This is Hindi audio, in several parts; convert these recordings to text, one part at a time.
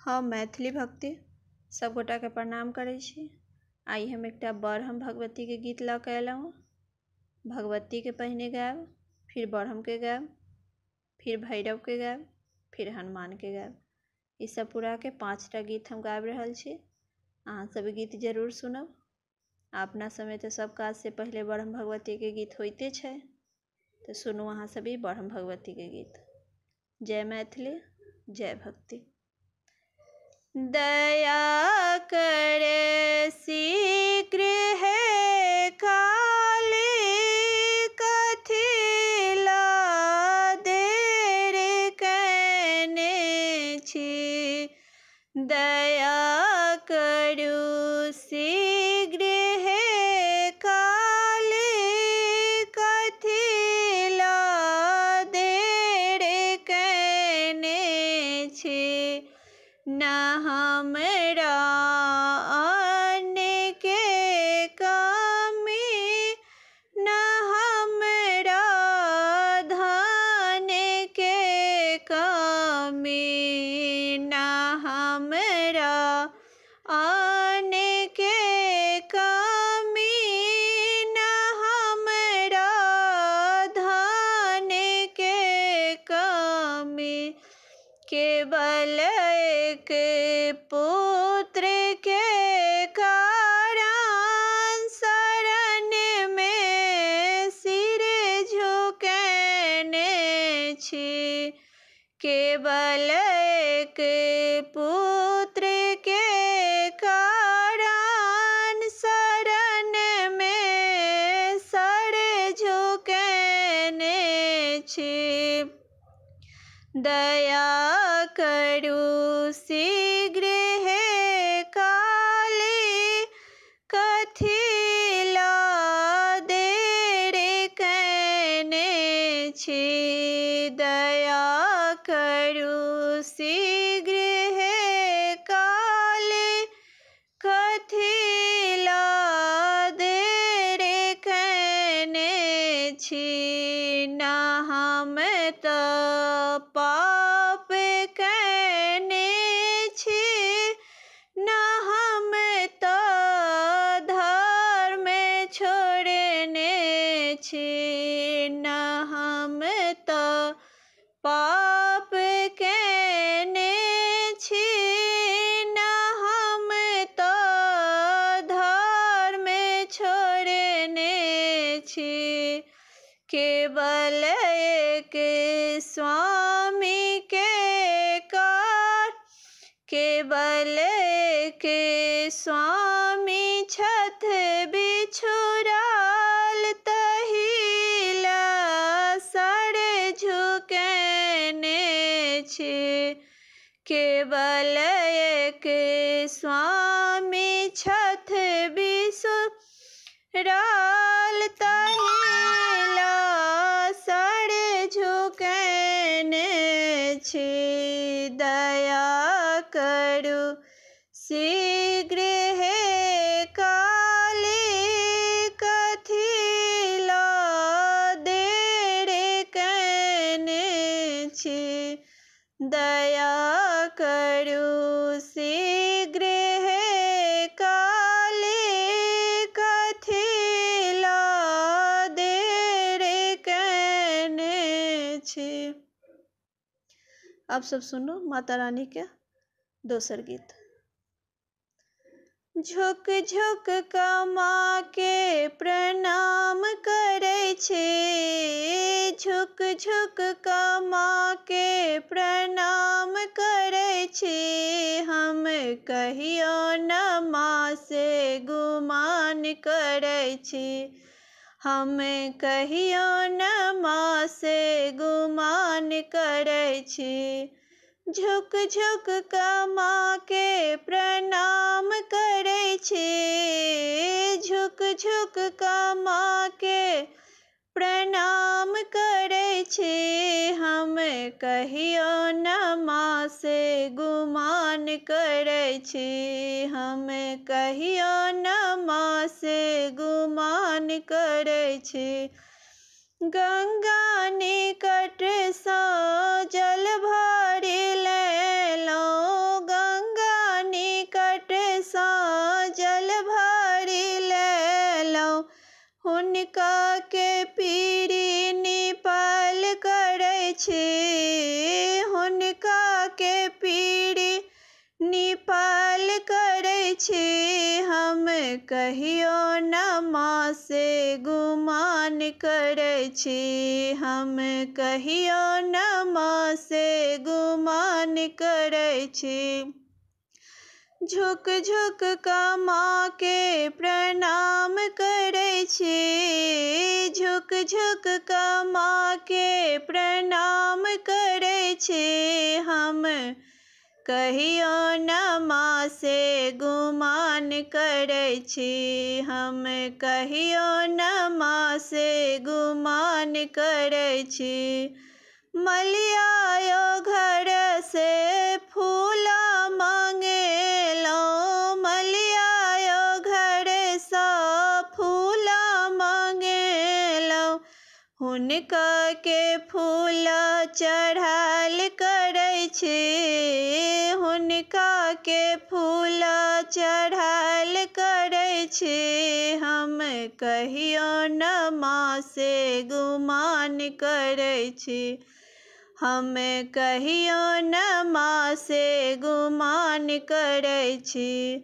हम मैथिली भक्ति सब गोटा के प्रणाम करै छी। आई हम एकटा बरहम भगवती के गीत लऽ के अयलहुँ। भगवती के पहिने गायब, फिर बरहम के गायब, फिर भैरव के गायब, फिर हनुमान के गायब। ई सब पूरा के 5टा गीत हम गाबि रहल छी। अहाँ सब गीत जरूर सुनब। अपना समय तो सब काज से पहले बरहम भगवती के गीत होइते छै, तो सुनू अहाँ सभी बरहम भगवती के गीत। जय मैथिली, जय भक्ति। दया करे शीघ्र है काली, कथी ला देर कने छी। दया करू शीघ्र है काली, कथी ला देर कने छी। न हमरा अन्न के कमी, न हमरा धन के कमी, न हमरा अन्न के कमी, न हमरा धन के कमी। केवल एक पुत्र के कारण शरण में सिर झुकने छी। केवल एक पुत्र के कारण शरण में सर झुकने छी। दया करू शीघ्र है काली, कथी ला देर कने छी। दया करू शीघ्र है काली, कथी ला देर कने छी। न हम तो पाप कने छी, न हम तो धर्म छोड़ने छी। न हम तो पाप कने छी, न हम तो धर्म छोड़ने छी। केवल एक स्वामी के कार, केवल एक स्वामी छथ बिछुराल, तहिला सर झुकने छी। केवल एक स्वामी छथ बिछुराल, तहिला सर झुकने छी। दया करू शीघ्र है काली, कथी ला देर कने छी। दया करू शीघ्र है काली, कथी ला देर कने छी। अब सब सुनो माता रानी के दोसर गीत। झुक झुक कमा के प्रणाम करे छी, झुक झुक कमा के प्रणाम करे छी। हम कहियो न माँ से गुमान करे छी, हम कहियो न माँ से गुमान करे छी। झुक झुक कमा के प्रणाम करे छी, झुक झुक कमा के प्रणाम करे छी। हम कहियो न माँ से गुमान करे छी, हम कहियो न माँ से गुमान करे छी। गंगा निकट सँ जल भरि लेलहुँ, हुनका के पीरी निपल करै छी, हुनका के पीरी निपल करै छी। हम कहियो न माँ से गुमान करै छी, हम कहियो न माँ से गुमान करै छी। झुक झुक कऽ माँ के प्रणाम करै छी, झुक झुक कऽ माँ के प्रणाम करै छी। हम कहियो न माँ से गुमान करै छी, हम कहियो न माँ से गुमान करै छी। मलिया यो घर से फूला मांगेलौं, मलिया यो घर सँ फूला मांगेलौं। हुनका के फूल चढ़ाल करै छी, हुनका के फूल चढ़ाल करै छी। हम कहियो न माँ से गुमान करै छी, हम कहियो न माँ से गुमान करै छी।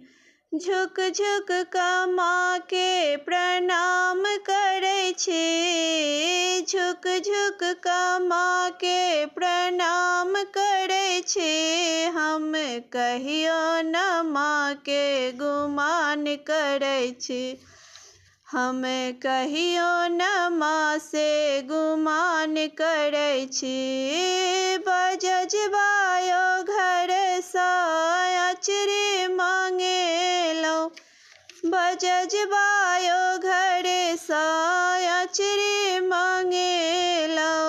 झुक झुक कऽ माँ के प्रणाम करै छी, झुक झुक कऽ माँ के प्रणाम करै छी। हम कहियो न माँ के गुमान करै छी, हम कहियो न माँ से गुमान करै छी। बजजबा यो घर सँ अचरी मांगेलौं, बजजबा यो घर सँ अचरी मांगेलौं।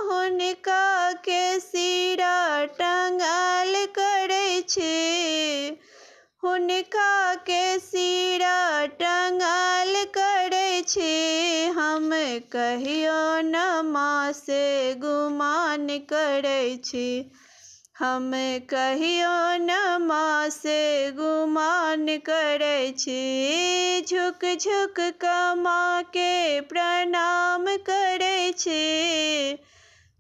हुनका के सिरा टंगाल करै छी, हुनका के सिरा टंगाल करै छी। हम कहियो न माँ से गुमान करै छी, हम कहियो न माँ से गुमान करै छी। झुक झुक कऽ माँ के प्रणाम करै छी,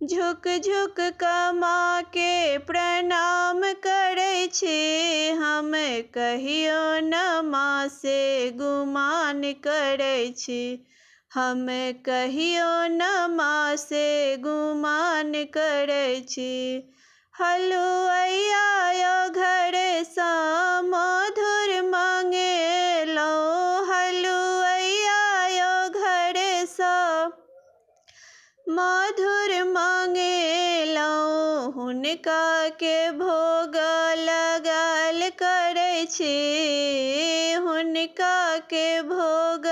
झुक झुक कऽ माँ के प्रणाम करै छी। हम कहियो न माँ से गुमान करै छी, हम कहियो न माँ से गुमान करै छी। हलुआइया यो घर सँ मधुर मांगेलौं, हलुआइया यो घर सँ मधुर मांगेलौं। हुनका के भोग लगाल करै छी, हुनका के भोग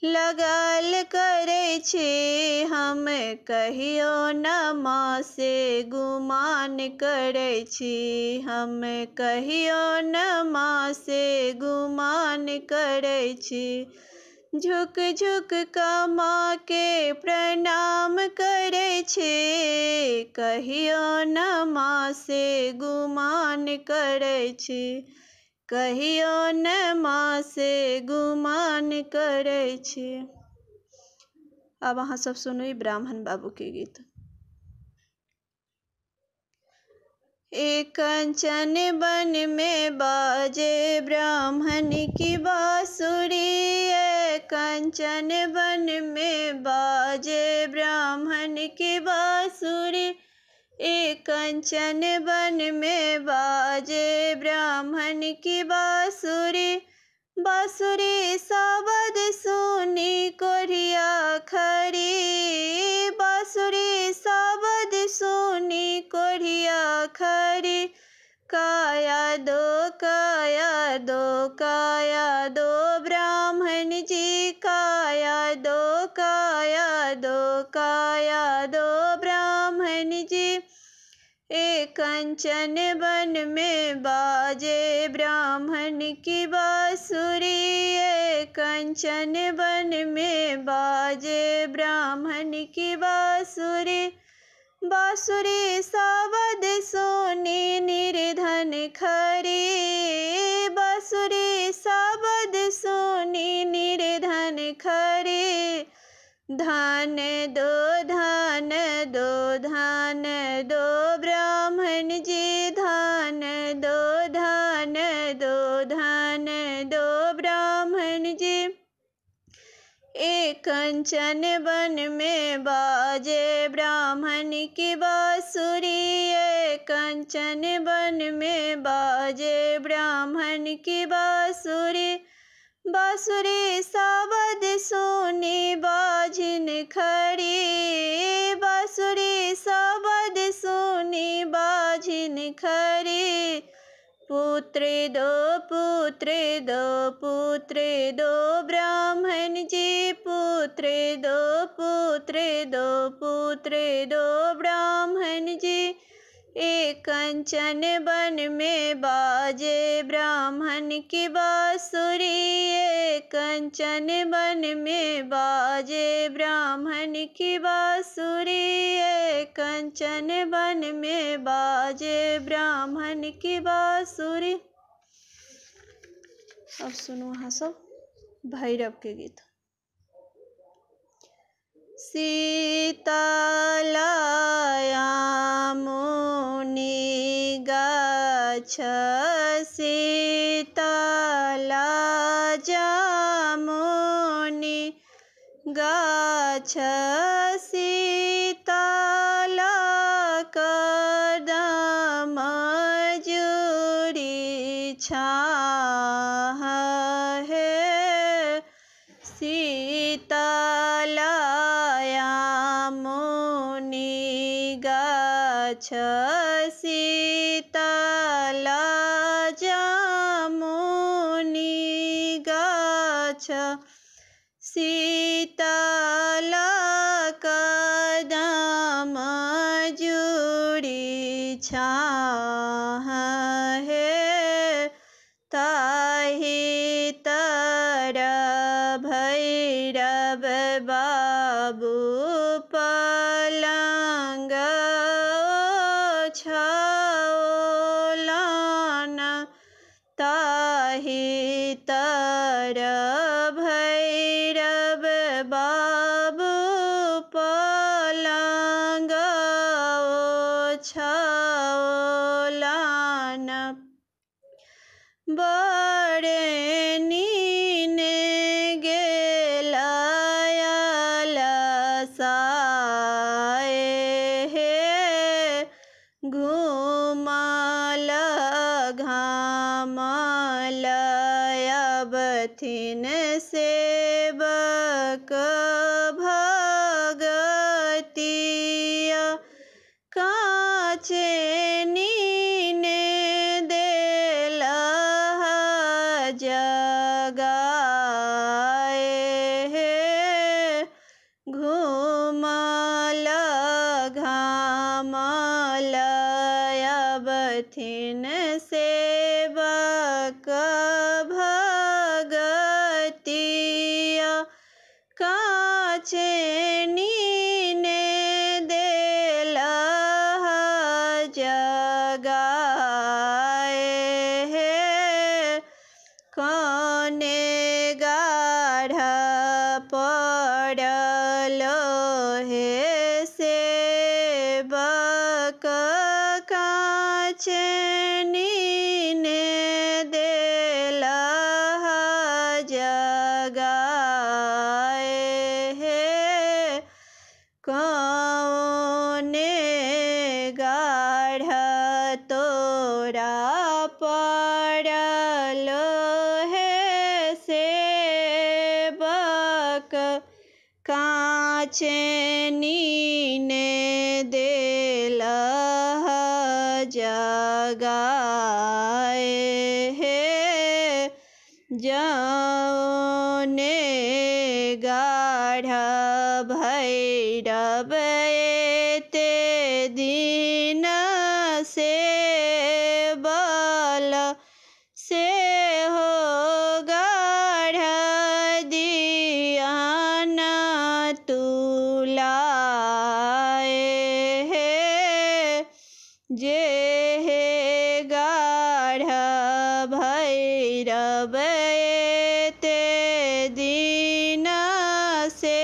लगाल करै छी। हम कहियो न माँ से गुमान करै छी, हम कहियो न माँ से गुमान करै छी। झुक झुक कऽ माँ के प्रणाम करै छी, कहियो न माँ से गुमान करै छी, कहियो न माँ से गुमान करै छी। अब अहाँ सब सुनू ब्राह्मण बाबू के गीत। एक कंचन वन में बाजे ब्राह्मण की बांसुरी, एक कंचन वन में बाजे ब्राह्मण की बांसुरी, एक कंचन वन में बाजे ब्राह्मण की बांसुरी। बांसुरी शब्द सुनी कोढ़िया खड़ी, बांसुरी शब्द सुनी कोढ़िया खड़ी। काया दो काया दो काया दो ब्राह्मण जी, काया दो काया दो काया दो ब्राह्मण जी। एक कंचन वन में बाजे ब्राह्मण की बांसुरी, एक कंचन वन में बाजे ब्राह्मण की बांसुरी। बांसुरी शब्द सुनी निर्धन खड़ी, बांसुरी शब्द सुनी निर्धन खड़ी। धान दो धान दो धान दो ब्राह्मण जी धान दो धान दो धान दो ब्राह्मण जी। एक कंचन वन में बाजे ब्राह्मण की बांसुरी, एक कंचन वन में बाजे ब्राह्मण की बांसुरी। बांसुरी साबद सोनी बाजिन खड़ी, बांसुरी साबद सोनी बाजिन खड़ी। पुत्र दो पुत्र दो पुत्र दो ब्राह्मण जी, पुत्र दो पुत्र दो पुत्र दो ब्राह्मण जी। एक कंचन वन में बाजे ब्राह्मण की बांसुरी, एक कंचन वन में बाजे ब्राह्मण की बांसुरी, एक कंचन वन में बाजे ब्राह्मण की बांसुरी। अब सुनो वहाँ सब भैरव के गीत। सीतालाया मुनि गाछ, सीताला जामुनि गाछ, सीताला कदम जुड़ी छाह है। सीतालाया मुनि गाछ, सीताला जामुनि गाछ, सीताला कदम जुड़ी छाह है। ताहि तर भैरव बाबू पलंग ओछौलन, ताहि तर भैरव बाबू पलंग ओछौलन। बड़े नीने गेलायल साए हे, घूमल घामल अबथिन सेवक भगतिया। काचे नीने जगाए हे, घूमल घामल अबथिन सेवक भगतिया। काचे नीने जगाए हे, कौने गाढ़ पड़लो हे सेवक। काचे नीने जगाए हे, कौने गाढ़ तोरा पड़लो है सेवक। काचे नीने जगाए हे, जौने गाढ़ भैरव एते दिन से बल से हो गाढ़ दियान तुलाए हे। जे हे गाढ़ भैरव एते दिन से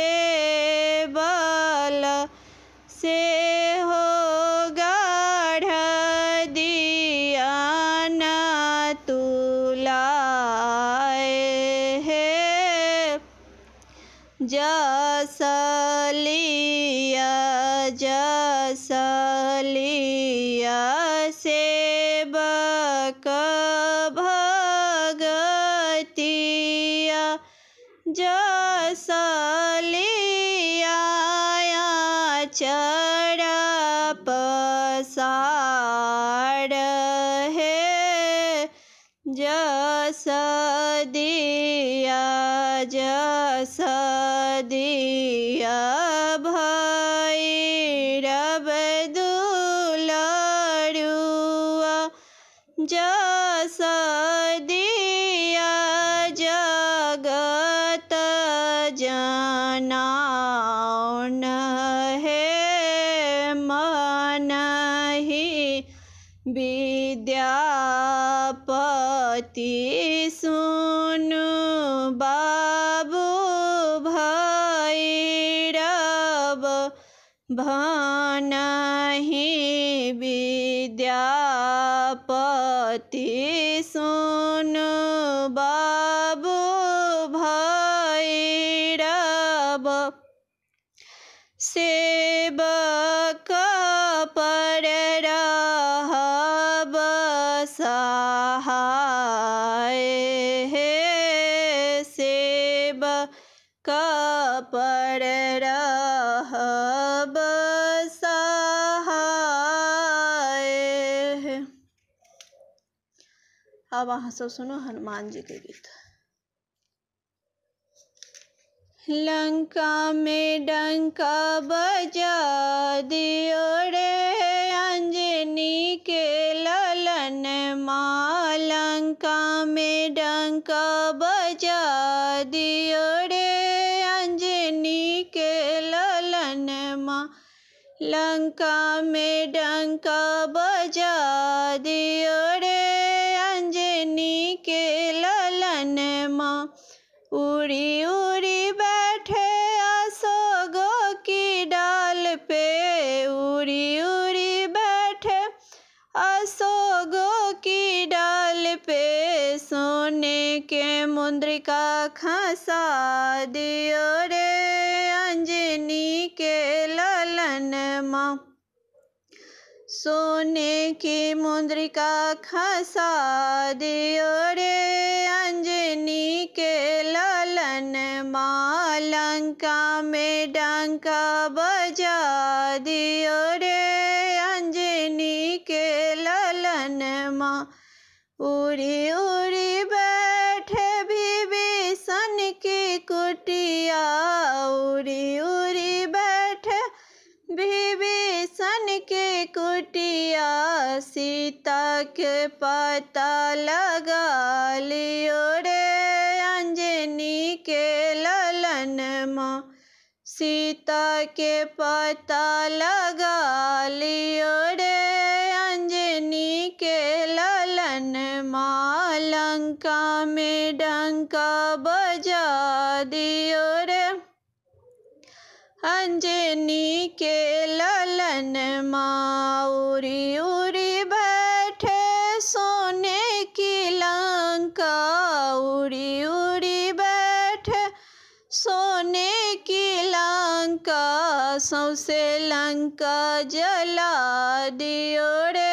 जस लिया सेवक भगतिया जस लिया चढ़ा पसार है जस दिया भैरव दुलरुआ जस दिया जगत जनाउन है मनहि विद्यापति सुनु बाबू भैरव भनहि विद्यापति सुनु बाबू भैरव सेवक पर रहब सहाय है सेवक पर रहब सहाय है। अब अहाँ सब सुनो हनुमान जी के गीत। लंका में डंका बजा दियो रे अंजनी के ललन माँ लंका में डंका बजा दियो रे अंजनी के ललन माँ लंका में डंका बजा दियो रे अंजनी के ललन माँ उड़ी उड़ी बैठे अशोगो की डाल पे उड़ी उड़ी बैठे अशोगो की डाल पे सोने के मुद्रिका खसा दियो रे अंजनी के ललन माँ सोने की मुद्रिका खसा दियो रे अंजनी के ललन माँ लंका में डंका बजा दियो रे अंजनी के ललन माँ उड़ी उड़ी बैठे विभीषण की कुटिया उड़ी उड़ी बैठे विभीषण की कुटिया सीता के पता लगा लियो रे अंजनी के ललन माँ सीता के पता लगा लियो रे अंजनी के ललन माँ लंका में डंका बजा दियो रे अंजनी के ललन माँ उड़ी उड़ी बैठे सोने की लंका उड़ी उड़ी बैठे सोने की लंका सौसे लंका जला दियो रे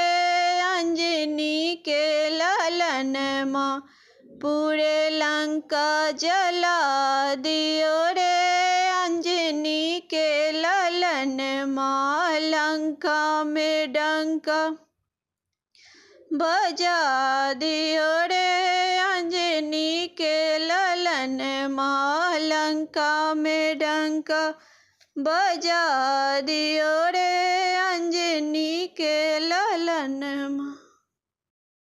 अंजनी के ललन माँ पूरे लंका जला दियो रे अंजनी के ललन माँ लंका में डंका बजा दियो रे अंजनी के ललन माँ लंका में डंका बजा दियो रे अंजनी के ललन माँ।